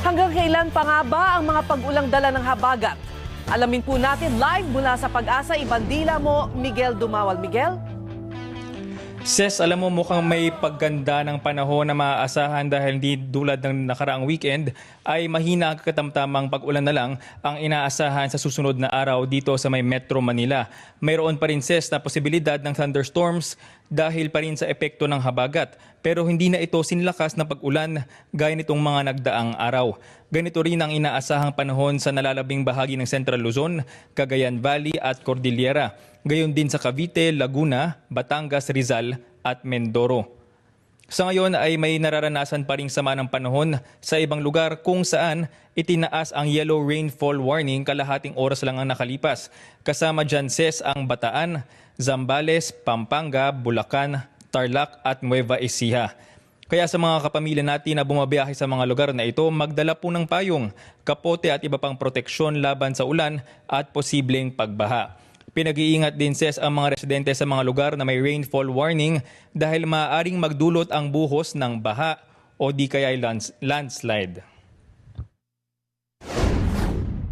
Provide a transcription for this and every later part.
Hanggang kailan pa nga ba ang mga pag-ulang dala ng habagat? Alamin po natin live mula sa Pag-asa, ibandila mo, Miguel Dumawal. Miguel? Ses, alam mo mukhang may pagganda ng panahon na maaasahan dahil hindi tulad ng nakaraang weekend ay mahina ang katamtamang pag-ulan na lang ang inaasahan sa susunod na araw dito sa may Metro Manila. Mayroon pa rin, Ses, na posibilidad ng thunderstorms dahil pa rin sa epekto ng habagat. Pero hindi na ito sinlakas na pag-ulan gaya nitong mga nagdaang araw. Ganito rin ang inaasahang panahon sa nalalabing bahagi ng Central Luzon, Cagayan Valley at Cordillera. Gayon din sa Cavite, Laguna, Batangas, Rizal at Mindoro. Sa ngayon ay may nararanasan pa ring sama ng panahon sa ibang lugar kung saan itinaas ang yellow rainfall warning kalahating oras lang ang nakalipas. Kasama dyan, Ses, ang Bataan, Zambales, Pampanga, Bulacan, Tarlac at Nueva Ecija. Kaya sa mga kapamilya natin na bumabiyahe sa mga lugar na ito, magdala po ng payong, kapote at iba pang proteksyon laban sa ulan at posibleng pagbaha. Pinag-iingat din, Ses, ang mga residente sa mga lugar na may rainfall warning dahil maaaring magdulot ang buhos ng baha o di kaya landslide.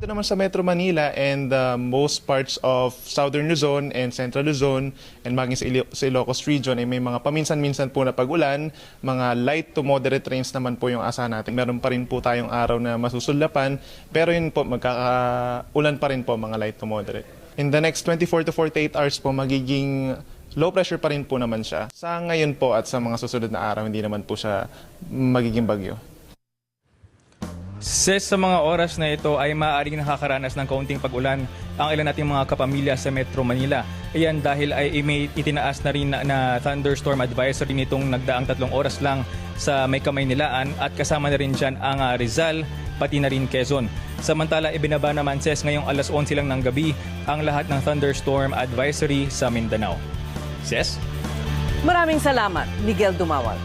Ito naman sa Metro Manila and most parts of Southern Luzon and Central Luzon and maging sa Ilocos Region ay may mga paminsan-minsan po na pag-ulan, mga light to moderate rains naman po yung asahan natin. Meron pa rin po tayong araw na masusulapan pero yun po magkakaulan pa rin po mga light to moderate. In the next 24 to 48 hours po magiging low pressure pa rin po naman siya. Sa ngayon po at sa mga susunod na araw hindi naman po siya magiging bagyo. Ses, sa mga oras na ito ay maaaring nakakaranas ng kaunting pag-ulan ang ilan nating mga kapamilya sa Metro Manila. Ayan dahil ay may itinaas na rin na thunderstorm advisory nitong nagdaang 3 oras lang sa may Kamaynilaan at kasama na rin dyan ang Rizal, pati na rin Quezon. Samantala, ibinaba naman, Ses, ngayong alas 11 lang ng gabi ang lahat ng thunderstorm advisory sa Mindanao. Ses? Maraming salamat, Miguel Dumawal.